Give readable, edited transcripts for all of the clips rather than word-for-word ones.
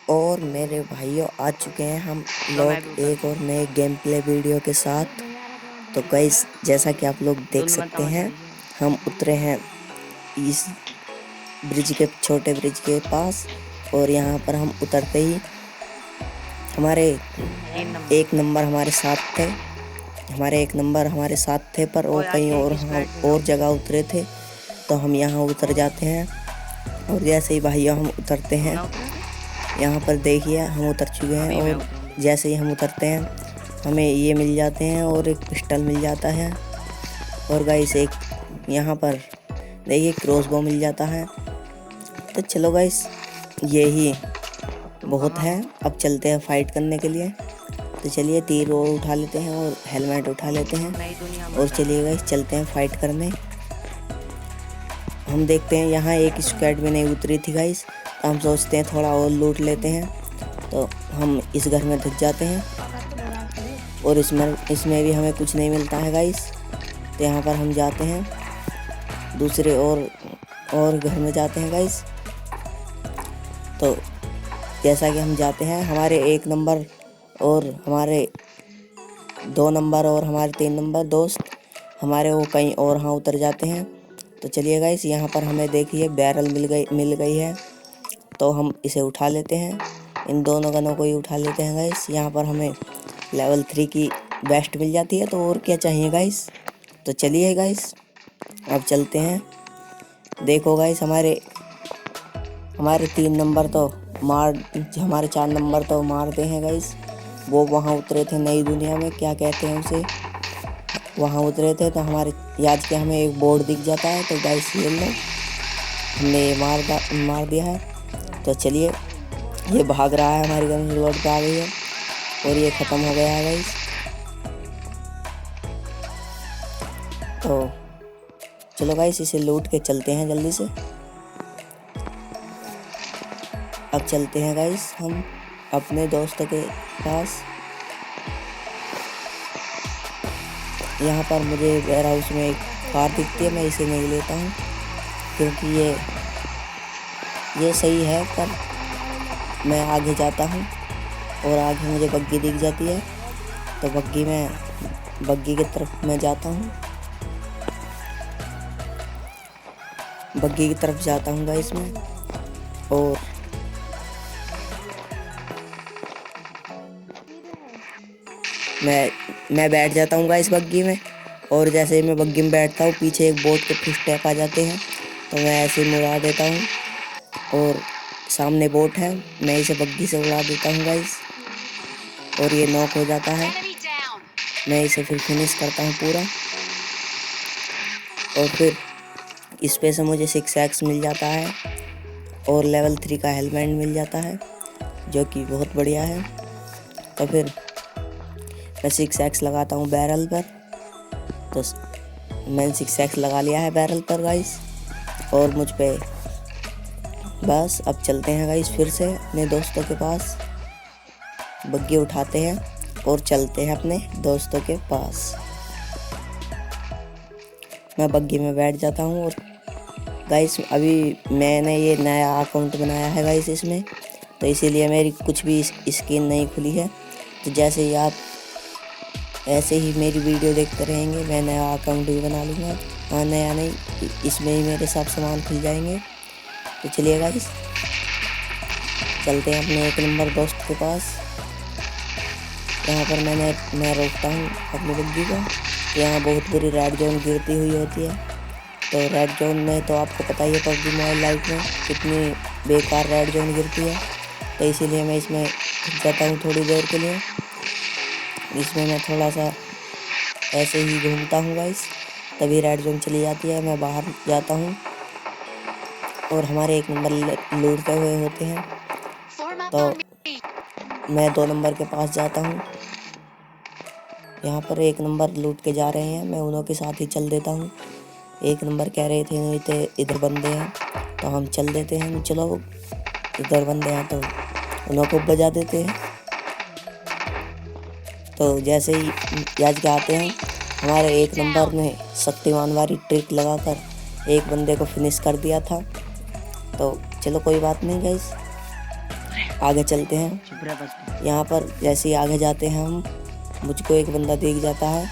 और मेरे भाइयों आ चुके हैं हम लोग एक और नए गेम प्ले वीडियो के साथ। तो गाइस जैसा कि आप लोग देख सकते हैं हम उतरे हैं इस ब्रिज के छोटे ब्रिज के पास। और यहाँ पर हम उतरते ही हमारे एक नंबर हमारे साथ थे पर वो कहीं और हम और जगह उतरे थे। तो हम यहाँ उतर जाते हैं और जैसे ही भाइयों हम उतरते हैं यहाँ पर देखिए हम उतर चुके हैं। और जैसे ही हम उतरते हैं हमें ये मिल जाते हैं और एक पिस्टल मिल जाता है। और गाइस एक यहाँ पर देखिए क्रॉसबो मिल जाता है। तो चलो गाइस यही बहुत है, अब चलते हैं फाइट करने के लिए। तो चलिए तीर और उठा लेते हैं और हेलमेट उठा लेते हैं और चलिए गाइस चलते हैं फाइट करने। हम देखते हैं यहाँ एक स्क्वाड भी नहीं उतरी थी गाइस, तो हम सोचते हैं थोड़ा और लूट लेते हैं। तो हम इस घर में घुस जाते हैं और इसमें भी हमें कुछ नहीं मिलता है गाइस। तो यहाँ पर हम जाते हैं दूसरे और घर में जाते हैं गाइस। तो जैसा कि हम जाते हैं हमारे 1 नंबर और हमारे 2 नंबर और हमारे 3 नंबर दोस्त हमारे वो कहीं और हाँ उतर जाते हैं। तो चलिए गाइस यहाँ पर हमें देखिए बैरल मिल गई है, तो हम इसे उठा लेते हैं। इन दोनों गनों को ही उठा लेते हैं गाइस। यहाँ पर हमें लेवल 3 की बेस्ट मिल जाती है, तो और क्या चाहिए गाइस। तो चलिए गाइस अब चलते हैं। देखो गाइस हमारे 3 नंबर तो हमारे 4 नंबर तो मारते हैं गाइस। वो वहाँ उतरे थे नई दुनिया में, क्या कहते हैं उसे, वहाँ उतरे थे। तो हमारे याद के हमें एक बोर्ड दिख जाता है। तो गाइस ये लो हमने मार दिया है। तो चलिए ये भाग रहा है, हमारी गन रोड पे आ गई है और ये ख़त्म हो गया है गाइस। तो चलो गाइस इसे लूट के चलते हैं जल्दी से। अब चलते हैं गाइस हम अपने दोस्तों के पास। यहाँ पर मुझे वेयर हाउस में एक कार दिखती है, मैं इसे नहीं लेता हूँ क्योंकि ये सही है। पर मैं आगे जाता हूँ और आगे मुझे बग्गी दिख जाती है, तो बग्गी की तरफ मैं जाता हूँ। बग्गी की तरफ जाता हूँ गाइस मैं, और मैं बैठ जाता हूँ गाइस बग्गी में। और जैसे ही मैं बग्गी में बैठता हूँ पीछे एक बोट के फुटस्टेप आ जाते हैं, तो मैं ऐसे ही मुड़ा देता हूँ और सामने बोट है, मैं इसे बग्गी से उड़ा देता हूँ गाइस और ये नॉक हो जाता है। मैं इसे फिर फिनिश करता हूँ पूरा और फिर इस पे से मुझे 6x मिल जाता है और लेवल 3 का हेलमेट मिल जाता है, जो कि बहुत बढ़िया है। तो फिर मैं 6x लगाता हूँ बैरल पर। तो मैंने 6x लगा लिया है बैरल पर गाइस और मुझ पे बस। अब चलते हैं गाइस फिर से अपने दोस्तों के पास, बग्गी उठाते हैं और चलते हैं अपने दोस्तों के पास। मैं बग्गी में बैठ जाता हूँ और गाइस अभी मैंने ये नया अकाउंट बनाया है गाइस इसमें, तो इसीलिए मेरी कुछ भी स्किन नहीं खुली है। तो जैसे ही आप ऐसे ही मेरी वीडियो देखते रहेंगे मैं नया अकाउंट भी बना लूँगा। हाँ नया नहीं, इसमें ही मेरे सब सामान खुल जाएंगे। तो चलिए गाइस चलते हैं अपने 1 नंबर दोस्त के पास। यहाँ पर मैं रोकता हूँ अपनी बग्गी को। यहाँ बहुत बुरी रेड जोन गिरती हुई होती है। तो रेड जोन में तो आपको पता ही है पबजी मोबाइल लाइट में कितनी बेकार रेड जोन गिरती है, तो इसीलिए मैं इसमें जाता हूँ थोड़ी देर के लिए। इसमें मैं थोड़ा सा ऐसे ही घूमता हूँ गाइस, तभी रेड जोन चली जाती है। मैं बाहर जाता हूँ और हमारे 1 नंबर लूटते हुए होते हैं, तो मैं 2 नंबर के पास जाता हूँ। यहाँ पर 1 नंबर लूट के जा रहे हैं, मैं उन्हों के साथ ही चल देता हूँ। 1 नंबर कह रहे थे नहीं थे इधर बंदे हैं, तो हम चल देते हैं। चलो इधर बंदे हैं तो उन्हों को बजा देते हैं। तो जैसे ही याद के आते हैं हमारे 1 नंबर ने शक्तिमान वाली ट्रिक लगाकर एक बंदे को फिनिश कर दिया था। तो चलो कोई बात नहीं गाइस, आगे चलते हैं। यहाँ पर जैसे ही आगे जाते हैं हम, मुझको एक बंदा दिख जाता है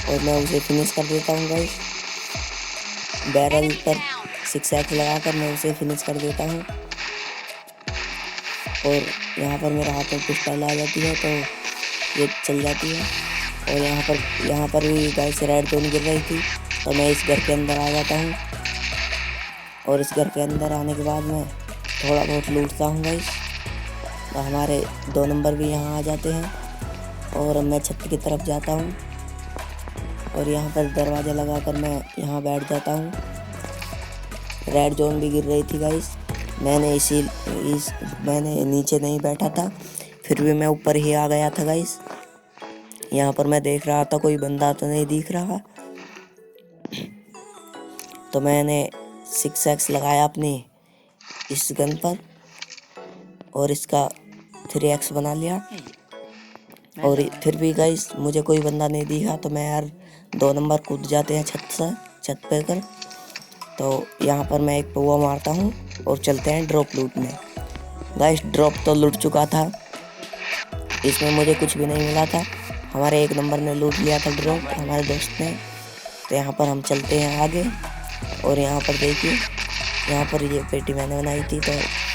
और मैं उसे फिनिश कर देता हूँ गाइस। बैरल पर 6x लगाकर मैं उसे फिनिश कर देता हूँ। और यहाँ पर मेरे हाथ में पिस्टल आ जाती है तो ये चल जाती है। और यहाँ पर भी गाइस रेड जोन गिर रही थी, तो मैं इस घर के अंदर आ जाता हूँ। और इस घर के अंदर आने के बाद मैं थोड़ा बहुत लूटता हूँ गाइस। तो हमारे 2 नंबर भी यहाँ आ जाते हैं और मैं छत की तरफ जाता हूँ। और यहाँ पर दरवाज़ा लगाकर मैं यहाँ बैठ जाता हूँ। रेड जोन भी गिर रही थी गाइस। मैंने नीचे नहीं बैठा था, फिर भी मैं ऊपर ही आ गया था गाइस। यहाँ पर मैं देख रहा था कोई बंदा तो नहीं दिख रहा, तो मैंने 6x लगाया अपनी इस गन पर और इसका 3x बना लिया। और फिर भी गाइस मुझे कोई बंदा नहीं दिखा, तो मैं यार 2 नंबर कूद जाते हैं छत पे कर। तो यहाँ पर मैं एक पौवा मारता हूँ और चलते हैं ड्रॉप लूटने। गाइस ड्रॉप तो लूट चुका था, इसमें मुझे कुछ भी नहीं मिला था। हमारे 1 नंबर ने लूट लिया था ड्रॉप, हमारे दोस्त ने। तो यहाँ पर हम चलते हैं आगे। और यहाँ पर देखिए, यहाँ पर ये पेटी मैंने बनाई थी, तो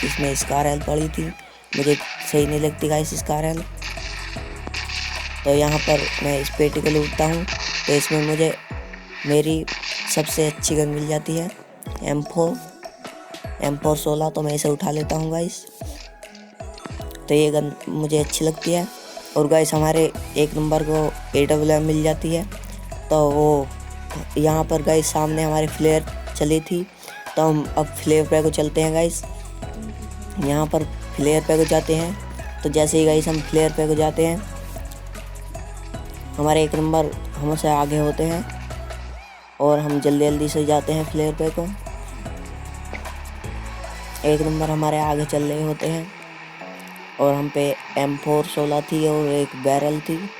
इसमें स्कार हेल्प पड़ी थी। मुझे सही नहीं लगती गाइस स्कार हेल्प। तो यहाँ पर मैं इस पेटी को लूटता हूँ, तो इसमें मुझे मेरी सबसे अच्छी गन मिल जाती है M416। तो मैं इसे उठा लेता हूँ गाइस। तो ये गन मुझे अच्छी लगती है। और गाइस हमारे 1 नंबर को AWM मिल जाती है। तो वो यहाँ पर गाइस सामने हमारी फ्लेयर चली थी, तो हम अब फ्लेयर पे को चलते हैं गाइस। यहाँ पर फ्लेयर पे को जाते हैं, तो जैसे ही गाइस हम फ्लेयर पे को जाते हैं, हमारे 1 नंबर हमसे आगे होते हैं और हम जल्दी से जाते हैं फ्लेयर पे को। 1 नंबर हमारे आगे चल रहे होते हैं और हम पे M416 थी और एक बैरल थी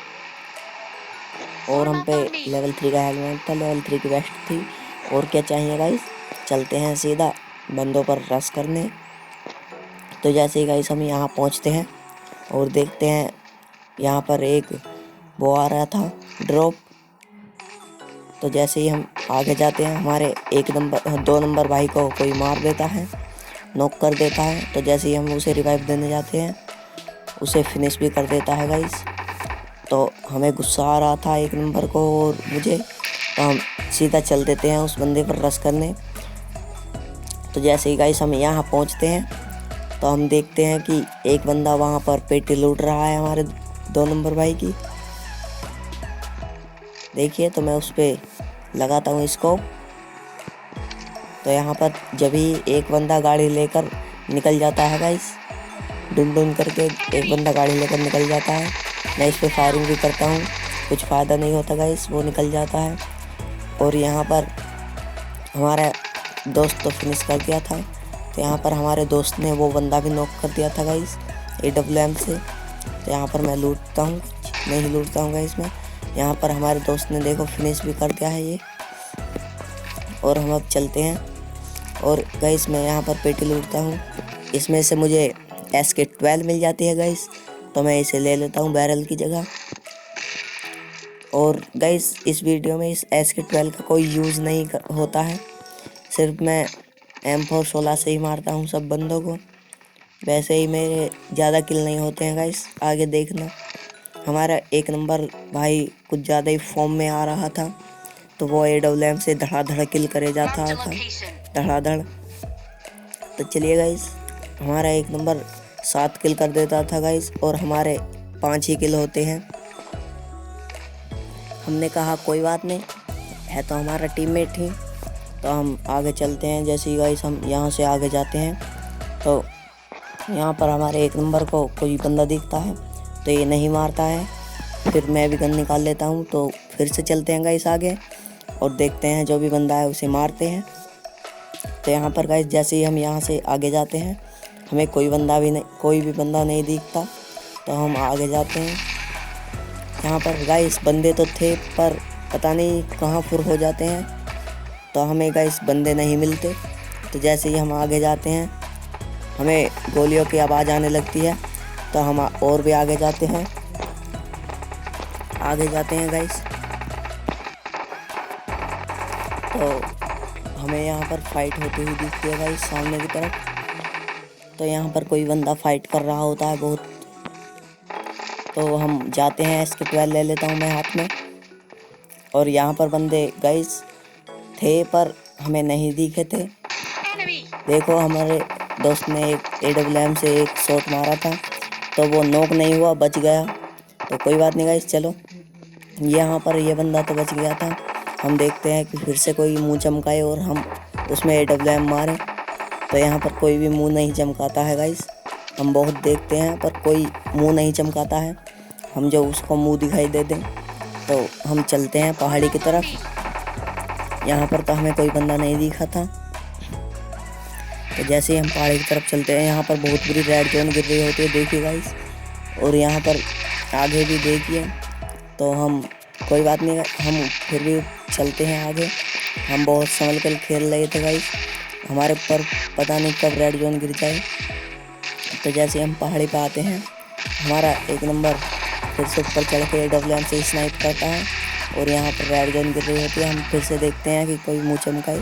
और हम पे लेवल 3 का हेलमेट था, लेवल 3 की वेस्ट थी। और क्या चाहिए गाइस, चलते हैं सीधा बंदों पर रश करने। तो जैसे ही गाइस हम यहाँ पहुँचते हैं और देखते हैं यहाँ पर एक वो आ रहा था ड्रॉप। तो जैसे ही हम आगे जाते हैं, हमारे 2 नंबर भाई को कोई मार देता है, नॉक कर देता है। तो जैसे ही हम उसे रिवाइव देने जाते हैं, उसे फिनिश भी कर देता है गाइस। तो हमें गुस्सा आ रहा था 1 नंबर को और मुझे, तो हम सीधा चल देते हैं उस बंदे पर रश करने। तो जैसे ही गाइस हम यहाँ पहुँचते हैं, तो हम देखते हैं कि एक बंदा वहाँ पर पेटी लूट रहा है हमारे 2 नंबर भाई की। देखिए, तो मैं उस पर लगाता हूँ स्कोप। तो यहाँ पर जब ही एक बंदा गाड़ी लेकर निकल जाता है गाइस, ढूंढ करके एक बंदा गाड़ी लेकर निकल जाता है, मैं इस पर फायरिंग भी करता हूँ, कुछ फ़ायदा नहीं होता गाइस, वो निकल जाता है। और यहाँ पर हमारा दोस्त तो फिनिश कर दिया था, तो यहाँ पर हमारे दोस्त ने वो बंदा भी नॉक कर दिया था गाइस AWM से। तो यहाँ पर मैं लूटता हूँ, नहीं लूटता हूँ गाइस मैं। यहाँ पर हमारे दोस्त ने देखो फिनिश भी कर दिया है ये। और हम अब चलते हैं और गाइस मैं यहाँ पर पेटी लूटता हूँ। इसमें से मुझे SK12 मिल जाती है गाइस, तो मैं इसे ले लेता हूँ बैरल की जगह। और गाइस इस वीडियो में इस SK12 का कोई यूज़ नहीं होता है, सिर्फ मैं M416 से ही मारता हूँ सब बंदों को। वैसे ही मेरे ज़्यादा किल नहीं होते हैं गाइस, आगे देखना। हमारा 1 नंबर भाई कुछ ज़्यादा ही फॉर्म में आ रहा था, तो वो AWM से धड़ाधड़ किल करे जाता था, धड़ाधड़। तो चलिए गाइस, हमारा 1 नंबर 7 किल कर देता था गाइस, और हमारे 5 ही किल होते हैं। हमने कहा कोई बात नहीं, है तो हमारा टीममेट ही। तो हम आगे चलते हैं। जैसे ही गाइस हम यहाँ से आगे जाते हैं, तो यहाँ पर हमारे 1 नंबर को कोई बंदा दिखता है, तो ये नहीं मारता है। फिर मैं भी गन निकाल लेता हूँ। तो फिर से चलते हैं गाइस आगे और देखते हैं जो भी बंदा है उसे मारते हैं। तो यहाँ पर गाइस जैसे ही हम यहाँ से आगे जाते हैं, हमें कोई भी बंदा नहीं दिखता, तो हम आगे जाते हैं। यहाँ पर गाइस बंदे तो थे, पर पता नहीं कहाँ फुर हो जाते हैं, तो हमें गाइस बंदे नहीं मिलते। तो जैसे ही हम आगे जाते हैं, हमें गोलियों की आवाज़ आने लगती है, तो हम और भी आगे जाते हैं गाइस। तो हमें यहाँ पर फाइट होती हुई दिखती है गाइस सामने की तरफ। तो यहाँ पर कोई बंदा फाइट कर रहा होता है बहुत। तो हम जाते हैं, SK-12 ले लेता हूँ मैं हाथ में। और यहाँ पर बंदे गाइस थे पर हमें नहीं दिखे थे। देखो हमारे दोस्त ने एक AWM से एक शॉट मारा था, तो वो नॉक नहीं हुआ, बच गया। तो कोई बात नहीं गाइस, चलो यहाँ पर ये बंदा तो बच गया था। हम देखते हैं कि फिर से कोई मुंह चमकाए और हम उसमें AWM मारें। तो यहाँ पर कोई भी मुंह नहीं चमकाता है गाइस। हम बहुत देखते हैं पर कोई मुंह नहीं चमकाता है। हम जो उसको मुंह दिखाई दे दें तो हम चलते हैं पहाड़ी की तरफ। यहाँ पर तो हमें कोई बंदा नहीं दिखा था। तो जैसे ही हम पहाड़ी की तरफ चलते हैं, यहाँ पर बहुत बुरी रेड जोन गिर रही होती है, देखिए गाइस। और यहाँ पर आगे भी देखिए। तो हम कोई बात नहीं, हम फिर भी चलते हैं आगे। हम बहुत संभल कर खेल रहे थे गाइस, हमारे ऊपर पता नहीं कब रेड जोन गिर जाए। तो जैसे हम पहाड़ी पे आते हैं, हमारा एक नंबर फिर से ऊपर चढ़ के AWM से स्नाइप करता है और यहाँ पर रेड जोन गिर रही होती है। हम फिर से देखते हैं कि कोई मुँह चमकाए,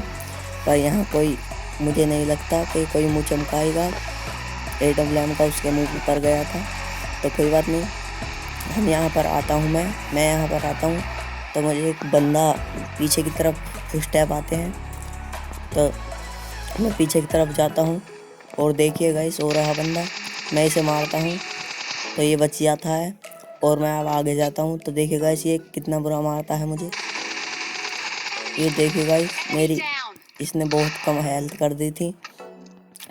पर यहाँ कोई, मुझे नहीं लगता कि कोई मुँह चमकाएगा। AWM का उसके मुँह पर गया था। तो कोई बात नहीं, हम यहाँ पर आता हूँ, मैं यहाँ पर आता हूँ। तो मुझे एक बंदा पीछे की तरफ स्टेप आते हैं, तो मैं पीछे की तरफ जाता हूँ और देखिए गाइस, हो रहा बंदा, मैं इसे मारता हूँ तो ये बच जाता है और मैं अब आगे जाता हूँ। तो देखिए गाइस, ये कितना बुरा मारता है मुझे। ये देखिए गाइस, मेरी इसने बहुत कम हेल्थ कर दी थी।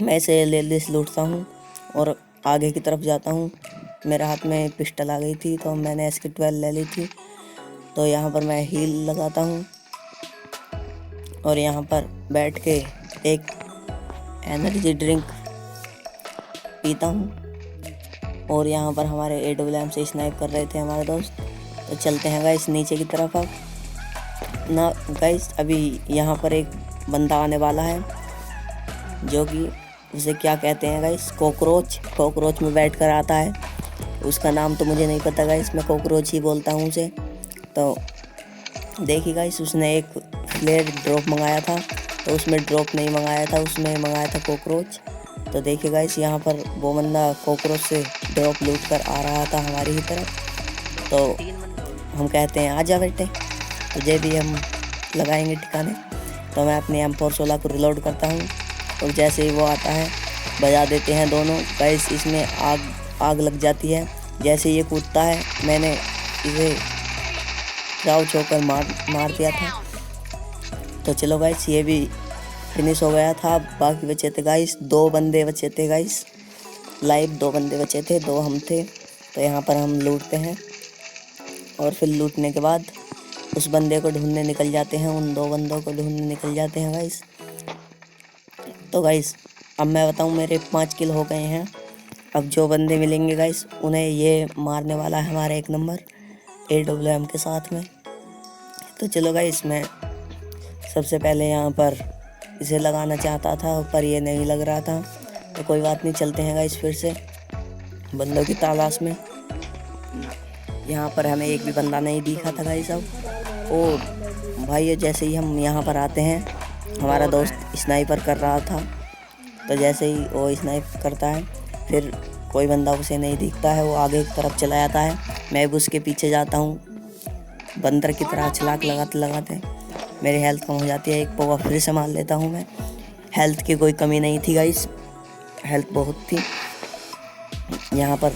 मैं इसे ले लूटता हूँ और आगे की तरफ जाता हूँ। मेरे हाथ में पिस्टल आ गई थी तो मैंने SK-12 ले ली थी। तो यहाँ पर मैं हील लगाता हूँ और यहाँ पर बैठ के एक एनर्जी ड्रिंक पीता हूँ। और यहाँ पर हमारे AWM से स्नाइप कर रहे थे हमारे दोस्त। तो चलते हैं गाइस नीचे की तरफ अब ना गाइस। अभी यहाँ पर एक बंदा आने वाला है, जो कि उसे क्या कहते हैं गाइस, कॉकरोच में बैठ कर आता है। उसका नाम तो मुझे नहीं पता गाइस, मैं कॉकरोच ही बोलता हूँ उसे। तो देखिए गाइस, उसने एक फ्लेयर ड्रॉप मंगाया था, तो उसमें ड्रॉप नहीं मंगाया था, उसमें मंगाया था कॉकरोच। तो देखिए गाइस, यहाँ पर वो बंदा कॉकरोच से ड्रॉप लूट कर आ रहा था हमारी ही तरफ। तो हम कहते हैं आजा बेटे, तुझे भी हम लगाएंगे ठिकाने। तो मैं अपनी M416 को रिलोड करता हूँ और जैसे ही वो आता है बजा देते हैं दोनों गाइस। इसमें आग लग जाती है जैसे ये कूदता है। मैंने इसे क्राउच होकर मार दिया था। तो चलो गाइस, ये भी फिनिश हो गया था। बाकी बचे थे गाइस 2 बंदे बचे थे गाइस, लाइव 2 बंदे बचे थे, 2 हम थे। तो यहाँ पर हम लूटते हैं और फिर लूटने के बाद उस बंदे को ढूंढने निकल जाते हैं, उन 2 बंदों को ढूंढने निकल जाते हैं गाइस। तो गाइस अब मैं बताऊं, मेरे 5 किल हो गए हैं। अब जो बंदे मिलेंगे गाइस, उन्हें ये मारने वाला है हमारा एक नंबर AWM के साथ में। तो चलो गाइस, मैं सबसे पहले यहाँ पर इसे लगाना चाहता था पर ये नहीं लग रहा था। तो कोई बात नहीं, चलते हैं गाइस फिर से बंदों की तलाश में। यहाँ पर हमें एक भी बंदा नहीं दिखा था गाइस अब। और भाई जैसे ही हम यहाँ पर आते हैं, हमारा दोस्त स्नाइपर कर रहा था। तो जैसे ही वो स्नाइप करता है, फिर कोई बंदा उसे नहीं दिखता है, वो आगे की तरफ चला जाता है। मैं भी उसके पीछे जाता हूँ, बंदर की तरह छलाक लगाते लगाते मेरी हेल्थ कम हो जाती है। एक पौवा फिर से मार लेता हूँ मैं। हेल्थ की कोई कमी नहीं थी गाइस, हेल्थ बहुत थी। यहाँ पर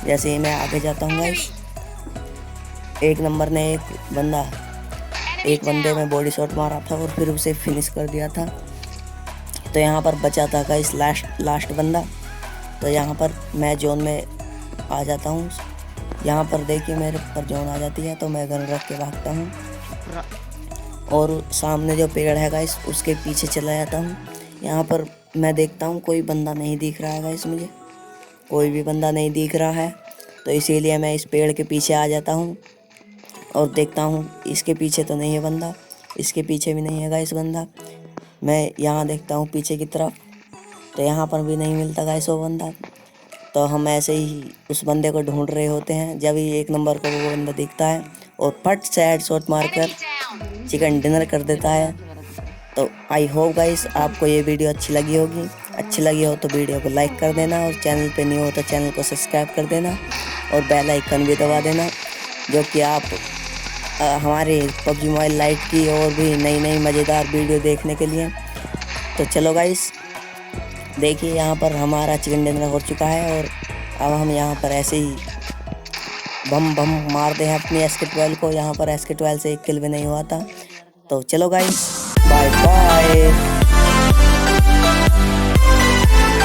जैसे ही मैं आगे जाता हूँ गाइस, एक नंबर ने एक बंदे में बॉडी शॉट मारा था और फिर उसे फिनिश कर दिया था। तो यहाँ पर बचा था गाइस लास्ट बंदा। तो यहाँ पर मैं जोन में आ जाता हूँ। यहाँ पर देखिए मेरे पर जोन आ जाती है, तो मैं गन रख के भागता हूँ और सामने जो पेड़ है गाइस, उसके पीछे चला जाता हूँ। यहाँ पर मैं देखता हूँ कोई बंदा नहीं दिख रहा है गाइस, मुझे कोई भी बंदा नहीं दिख रहा है। तो इसीलिए मैं इस पेड़ के पीछे आ जाता हूँ और देखता हूँ इसके पीछे तो नहीं है बंदा, इसके पीछे भी नहीं है गाइस बंदा। मैं यहाँ देखता हूँ पीछे की तरफ, तो तो यहाँ पर भी नहीं मिलता गाइस वो बंदा। तो हम ऐसे ही उस बंदे को ढूंढ रहे होते हैं, जब ही 1 नंबर को वो बंदा दिखता है और फट से हेडशॉट मारकर चिकन डिनर कर देता है। तो आई होप गाइस आपको ये वीडियो अच्छी लगी होगी। अच्छी लगी हो तो वीडियो को लाइक कर देना, और चैनल पे न्यू हो तो चैनल को सब्सक्राइब कर देना और बेल आइकन भी दबा देना, जो कि आप हमारे PUBG मोबाइल लाइट की और भी नई नई मज़ेदार वीडियो देखने के लिए। तो चलो गाइस, देखिए यहाँ पर हमारा चिकन डिनर हो चुका है, और अब हम यहाँ पर ऐसे ही बम बम मारते हैं अपनी SK12 को। यहाँ पर SK12 से 1 किल भी नहीं हुआ था। तो चलो गाइस, बाय बाय।